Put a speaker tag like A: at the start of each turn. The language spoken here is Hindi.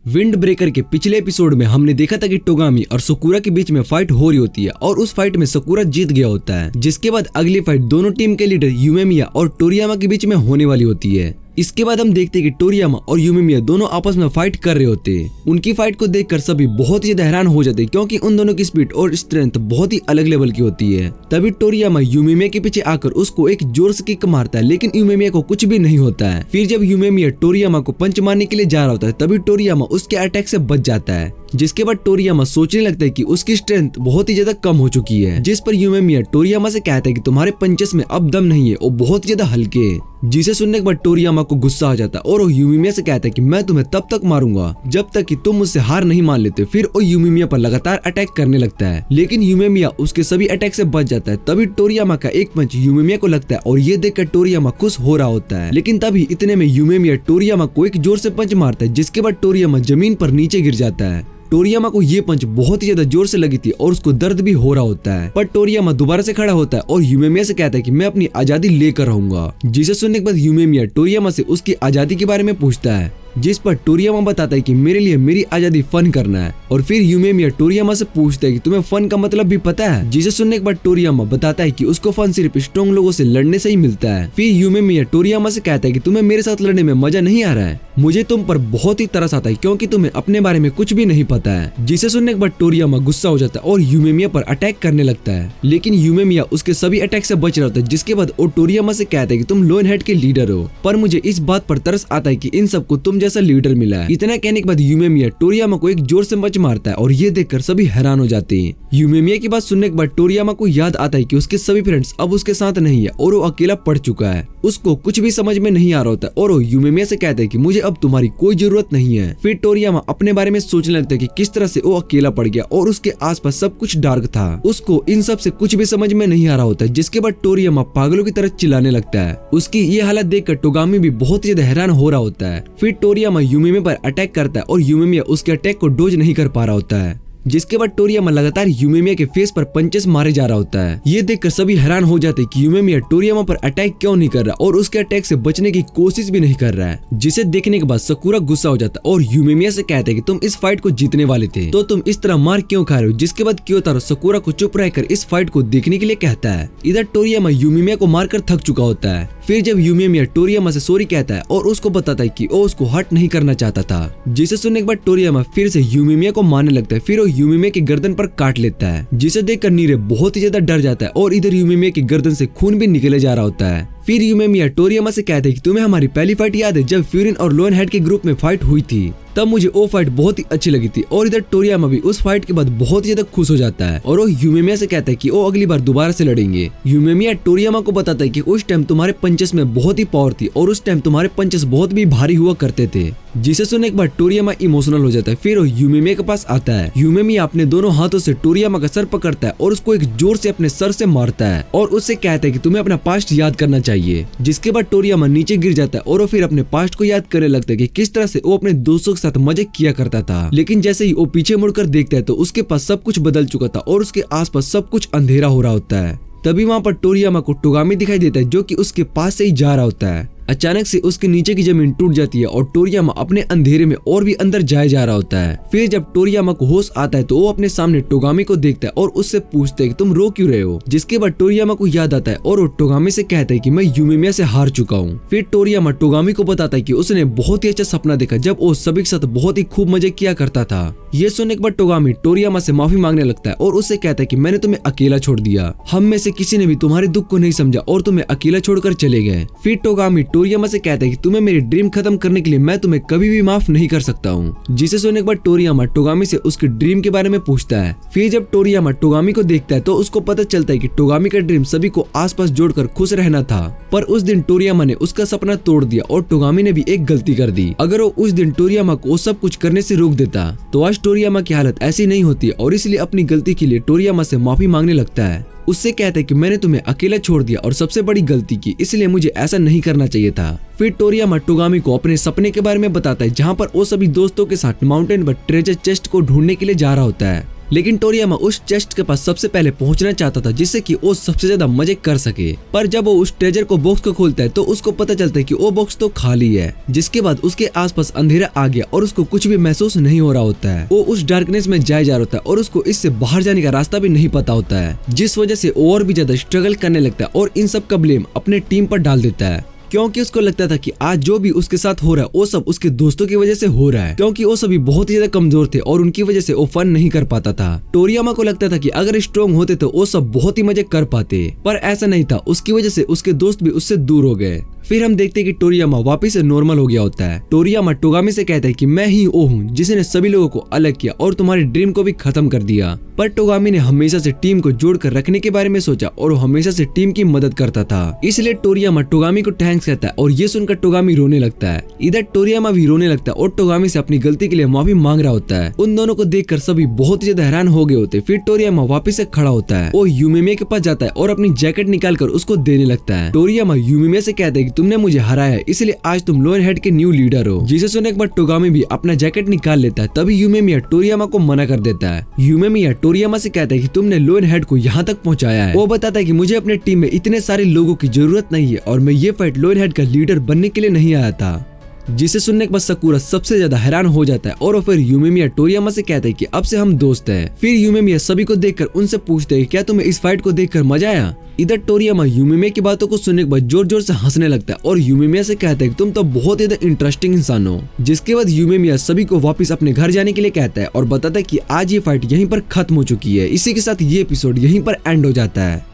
A: विंड ब्रेकर के पिछले एपिसोड में हमने देखा था कि टोगामी और सकुरा के बीच में फाइट हो रही होती है और उस फाइट में सकुरा जीत गया होता है, जिसके बाद अगली फाइट दोनों टीम के लीडर यूमेमिया और टोरियामा के बीच में होने वाली होती है। इसके बाद हम देखते हैं कि टोरियामा और यूमेमिया दोनों आपस में फाइट कर रहे होते हैं। उनकी फाइट को देखकर सभी बहुत ही हैरान हो जाते हैं क्योंकि उन दोनों की स्पीड और स्ट्रेंथ बहुत ही अलग लेवल की होती है। तभी टोरियामा यूमेमिया के पीछे आकर उसको एक जोर से किक मारता है, लेकिन यूमेमिया को कुछ भी नहीं होता है। फिर जब यूमेमिया टोरियामा को पंच मारने के लिए जा रहा होता है तभी टोरियामा उसके अटैक से बच जाता है, जिसके बाद टोरियामा सोचने लगता है कि उसकी स्ट्रेंथ बहुत ही ज्यादा कम हो चुकी है। जिस पर यूमेमिया टोरियामा से कहता है कि तुम्हारे पंचेस में अब दम नहीं है और बहुत ज्यादा हल्के है, जिसे सुनने के बाद टोरियामा को गुस्सा आ जाता है और वो यूमेमिया से कहता है कि मैं तुम्हें तब तक मारूंगा जब तक कि तुम मुझसे हार नहीं मान लेते। फिर वो यूमेमिया पर लगातार अटैक करने लगता है, लेकिन यूमेमिया उसके सभी अटैक से बच जाता है। तभी टोरियामा का एक पंच यूमेमिया को लगता है और ये देखकर टोरियामा खुश हो रहा होता है, लेकिन तभी इतने में यूमेमिया टोरियामा को एक जोर से पंच मारता है, जिसके बाद टोरियामा जमीन पर नीचे गिर जाता है। टोरियामा को ये पंच बहुत ही ज्यादा जोर से लगी थी और उसको दर्द भी हो रहा होता है, पर टोरियामा दोबारा से खड़ा होता है और यूमेमिया से कहता है कि मैं अपनी आजादी लेकर रहूंगा। जिसे सुनने के बाद यूमेमिया टोरियामा से उसकी आजादी के बारे में पूछता है, जिस पर टोरियामा बताता है कि मेरे लिए मेरी आजादी फन करना है। और फिर यूमेमिया टोरियामा से पूछता है कि तुम्हें फन का मतलब भी पता है। जिसे सुनने के बाद टोरियामा बताता है कि उसको फन सिर्फ स्ट्रॉन्ग लोगों से लड़ने से ही मिलता है। फिर यूमेमिया टोरियामा से कहता है कि तुम्हें मेरे साथ लड़ने में मजा नहीं आ रहा है, मुझे तुम पर बहुत ही तरस आता है क्योंकि तुम्हें अपने बारे में कुछ भी नहीं पता है। जिसे सुनने के बाद टोरियामा गुस्सा हो जाता है और यूमेमिया पर अटैक करने लगता है, लेकिन यूमेमिया उसके सभी अटैक से बच रहा होता है। जिसके बाद वो टोरियामा से कहता है कि तुम लोन हेड के लीडर हो, पर मुझे इस बात पर तरस आता है कि इन सबको तुम जैसा लीडर मिला है। इतना कहने के बाद यूमेमिया टोरियामा को एक जोर से पंच मारता है और ये देखकर सभी हैरान हो जाते हैं। यूमेमिया की बात सुनने के बाद टोरियामा को याद आता है कि उसके सभी फ्रेंड्स अब उसके साथ नहीं है और वो अकेला पड़ चुका है। उसको कुछ भी समझ में नहीं आ रहा होता और वो यूमेमिया से कहता है कि मुझे अब तुम्हारी कोई जरूरत नहीं है। फिर टोरियामा अपने बारे में सोचने लगता है कि किस तरह से वो अकेला पड़ गया और उसके आसपास सब कुछ डार्क था। उसको इन सब से कुछ भी समझ में नहीं आ रहा होता, जिसके बाद टोरियामा पागलों की तरह चिल्लाने लगता है। उसकी ये हालत देखकर टोगामी भी बहुत ही ज्यादा हैरान हो रहा होता है। फिर टोरियामा यूमेमिया पर अटैक करता है और यूमेमिया उसके अटैक को डोज नहीं कर पा रहा होता है, जिसके बाद टोरियामा लगातार यूमेमिया के फेस पर पंचेस मारे जा रहा होता है। ये देखकर सभी हैरान हो जाते हैं कि यूमेमिया टोरियामा पर अटैक क्यों नहीं कर रहा और उसके अटैक से बचने की कोशिश भी नहीं कर रहा है। जिसे देखने के बाद सकुरा गुस्सा हो जाता है और यूमेमिया से कहता है कि तुम इस फाइट को जीतने वाले थे तो तुम इस तरह मार क्यों खा रहे हो। जिसके बाद क्योतारो सकुरा को चुप रहकर इस फाइट को देखने के लिए कहता है। इधर टोरियामा यूमेमिया को मारकर थक चुका होता है। फिर जब यूमेमिया टोरियामा से सॉरी कहता है और उसको बताता है कि वो उसको हर्ट नहीं करना चाहता था, जिसे सुनने के बाद टोरियामा फिर से यूमेमिया को मारने लगता है। फिर वो यूमेमिया की गर्दन पर काट लेता है, जिसे देखकर नीरे बहुत ही ज्यादा डर जाता है और इधर यूमेमिया की गर्दन से खून भी निकले जा रहा होता है। फिर यूमेमिया टोरियामा से कहते हैं कि तुम्हें हमारी पहली फाइट याद है जब फ्यूरिन और लोन हेड के ग्रुप में फाइट हुई थी, तब मुझे वो फाइट बहुत ही अच्छी लगी थी। और इधर टोरियामा भी उस फाइट के बाद बहुत ही ज्यादा खुश हो जाता है और वो यूमेमिया से कहता है कि वो अगली बार दोबारा से लड़ेंगे। यूमेमिया टोरियामा को बताता है कि उस टाइम तुम्हारे पंचेस में बहुत ही पावर थी और उस टाइम तुम्हारे पंचेस बहुत भी भारी हुआ करते थे। जिसे सुनने के बाद टोरियामा इमोशनल हो जाता है। फिर वो यूमेमिया के पास आता है। यूमेमिया अपने दोनों हाथों से टोरियामा का सर पकड़ता है और उसको एक जोर से अपने सर से मारता है और उससे कहता है कि तुम्हें अपना पास्ट याद करना चाहिए। जिसके बाद टोरियामा नीचे गिर जाता है और वो फिर अपने पास्ट को याद करने लगता है कि किस तरह से वो अपने दोस्तों के साथ मजे किया करता था। लेकिन जैसे ही वो पीछे मुड़कर देखता है तो उसके पास सब कुछ बदल चुका था और उसके आसपास सब कुछ अंधेरा हो रहा होता है। तभी वहाँ पर टोरियामा को टोगामी दिखाई देता है, जो कि उसके पास से ही जा रहा होता है। अचानक से उसके नीचे की जमीन टूट जाती है और टोरियामा अपने अंधेरे में और भी अंदर जाए जा रहा होता है। फिर जब टोरियामा को होश आता है तो वो अपने सामने टोगामी को देखता है और उससे पूछता है कि तुम रो क्यों रहे हो। जिसके बाद टोरियामा को याद आता है और वो टोगामी से कहता है कि मैं यूमेमिया से हार चुका हूँ। फिर टोरियामा टोगामी को बताता है कि उसने बहुत ही अच्छा सपना देखा जब वो सभी के साथ बहुत ही खूब मजे किया करता था। ये सुनने के बाद टोगामी टोरियामा से माफी मांगने लगता है और उससे कहता है कि मैंने तुम्हें अकेला छोड़ दिया, हम में से किसी ने भी तुम्हारे दुख को नहीं समझा और तुम्हें अकेला छोड़कर चले गए। फिर टोगामी टोरियामा से कहता है कि तुम्हें मेरी ड्रीम खत्म करने के लिए मैं तुम्हें कभी भी माफ नहीं कर सकता हूँ। जिसे सुनने के बाद टोरियामा टोगामी से उसके ड्रीम के बारे में पूछता है। फिर जब टोरियामा टोगामी को देखता है तो उसको पता चलता है कि टोगामी का ड्रीम सभी को आसपास जोड़कर खुश रहना था, पर उस दिन टोरियामा ने उसका सपना तोड़ दिया और टोगामी ने भी एक गलती कर दी। अगर वो उस दिन टोरियामा को वो सब कुछ करने से रोक देता तो आज टोरियामा की हालत ऐसी नहीं होती और इसलिए अपनी गलती के लिए टोरियामा से माफी मांगने लगता है। उससे कहता है कि मैंने तुम्हें अकेला छोड़ दिया और सबसे बड़ी गलती की, इसलिए मुझे ऐसा नहीं करना चाहिए था। फिर टोरियामा टोगामी को अपने सपने के बारे में बताता है, जहाँ पर वो सभी दोस्तों के साथ माउंटेन पर ट्रेजर चेस्ट को ढूंढने के लिए जा रहा होता है। लेकिन टोरियामा उस चेस्ट के पास सबसे पहले पहुंचना चाहता था जिससे कि वो सबसे ज्यादा मजे कर सके। पर जब वो उस ट्रेजर को बॉक्स को खोलता है तो उसको पता चलता है कि वो बॉक्स तो खाली है, जिसके बाद उसके आसपास अंधेरा आ गया और उसको कुछ भी महसूस नहीं हो रहा होता है। वो उस डार्कनेस में जाए जा रहा होता है और उसको इससे बाहर जाने का रास्ता भी नहीं पता होता है, जिस वजह से और भी ज्यादा स्ट्रगल करने लगता है और इन सब का ब्लेम अपने टीम पर डाल देता है, क्योंकि उसको लगता था कि आज जो भी उसके साथ हो रहा है वो सब उसके दोस्तों की वजह से हो रहा है, क्योंकि वो सभी बहुत ही ज्यादा कमजोर थे और उनकी वजह से वो फन नहीं कर पाता था। टोरियामा को लगता था कि अगर स्ट्रॉन्ग होते तो वो सब बहुत ही मजे कर पाते, पर ऐसा नहीं था। उसकी वजह से उसके दोस्त भी उससे दूर हो गए। फिर हम देखते हैं कि टोरियामा वापस से नॉर्मल हो गया होता है। टोरियामा टोगामी से कहता है कि मैं ही वो हूँ जिसने सभी लोगों को अलग किया और तुम्हारी ड्रीम को भी खत्म कर दिया। पर टोगामी ने हमेशा से टीम को जोड़कर रखने के बारे में सोचा और वो हमेशा से टीम की मदद करता था, इसलिए टोरियामा टोगामी को थैंक्स कहता है और ये सुनकर टोगामी रोने लगता है। इधर टोरियामा भी रोने लगता है और टोगामी से अपनी गलती के लिए माफी मांग रहा होता है। उन दोनों को देखकर सभी बहुत ही ज्यादा हैरान हो गए होते। फिर टोरियामा वापस से खड़ा होता है, वो यूमेमिया के पास जाता है और अपनी जैकेट निकालकर उसको देने लगता है। टोरियामा यूमेमिया से कहता है कि तुमने मुझे हराया है, इसलिए आज तुम लोयन हेड के न्यू लीडर हो। जिसे सुनने के बाद टोगामी भी अपना जैकेट निकाल लेता है। तभी यूमेमिया टोरियामा को मना कर देता है। यूमेमिया टोरियामा से कहता है कि तुमने लोयन हेड को यहाँ तक पहुँचाया है। वो बताता है कि मुझे अपने टीम में इतने सारे लोगों की जरूरत नहीं है और मैं ये फाइट लोयन हेड का लीडर बनने के लिए नहीं आया था। जिसे सुनने के बाद साकुरा सबसे ज्यादा हैरान हो जाता है और वो फिर यूमेमिया टोरियामा से कहता है कि अब से हम दोस्त हैं। फिर यूमेमिया सभी को देखकर उनसे पूछते हैं क्या तुम्हें इस फाइट को देखकर मजा आया। इधर टोरियामा यूमेमिया की बातों को सुनने के बाद जोर जोर से हंसने लगता है और यूमेमिया से कहता है कि तुम तो बहुत ज्यादा इंटरेस्टिंग इंसान हो। जिसके बाद यूमेमिया सभी को वापस अपने घर जाने के लिए कहता है और बताता है कि आज ये फाइट यहीं पर खत्म हो चुकी है। इसी के साथ ये एपिसोड यहीं पर एंड हो जाता है।